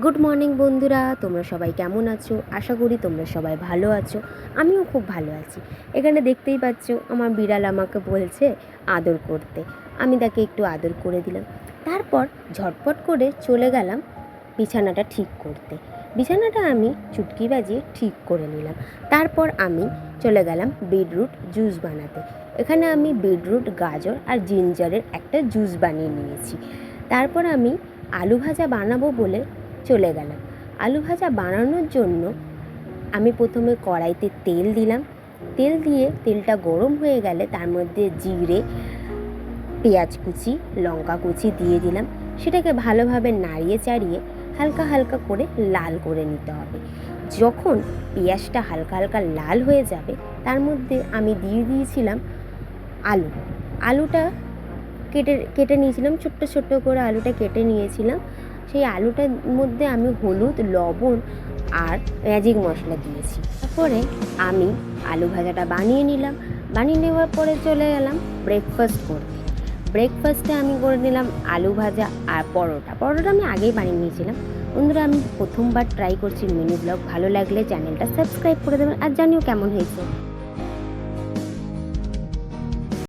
Good morning বন্ধুরা, তোমরা সবাই কেমন আছো? আশা করি তোমরা সবাই ভালো আছো। আমিও খুব ভালো আছি। এখানে দেখতেই পাচ্ছ আমার বিড়াল আমাকে বলছে আদর করতে। আমি তাকে একটু আদর করে দিলাম। তারপর ঝটপট করে চলে গেলাম বিছানাটা ঠিক করতে। বিছানাটা আমি চুটকি বাজিয়ে ঠিক করে নিলাম। তারপর আমি চলে গেলাম বিটরুট জুস বানাতে। এখানে আমি বিটরুট, গাজর আর জিঞ্জারের একটা জুস বানিয়ে নিয়েছি। তারপর আমি আলু ভাজা বানাবো বলে চলে গেলাম। আলু ভাজা বানানোর জন্য আমি প্রথমে কড়াইতে তেল দিলাম। তেল দিয়ে তেলটা গরম হয়ে গেলে তার মধ্যে জিরে, পেঁয়াজ কুচি, লঙ্কা কুচি দিয়ে দিলাম। সেটাকে ভালোভাবে নাড়িয়ে চাড়িয়ে হালকা হালকা করে লাল করে নিতে হবে। যখন পেঁয়াজটা হালকা হালকা লাল হয়ে যাবে তার মধ্যে আমি দিয়ে দিয়েছিলাম আলুটা কেটে নিয়েছিলাম। ছোট্ট ছোট্ট করে আলুটা কেটে নিয়েছিলাম। সেই আলুটার মধ্যে আমি হলুদ, লবণ আর ম্যাজিক মশলা দিয়েছি। তারপরে আমি আলু ভাজাটা বানিয়ে নিলাম। বানিয়ে নেওয়ার পরে চলে গেলাম ব্রেকফাস্ট করতে। ব্রেকফাস্টে আমি করে নিলাম আলু ভাজা আর পরোটা আমি আগেই বানিয়ে নিয়েছিলাম। বন্ধুরা, আমি প্রথমবার ট্রাই করছি মিনি ব্লগ। ভালো লাগলে চ্যানেলটা সাবস্ক্রাইব করে দেবেন আর জানিও কেমন হয়েছে।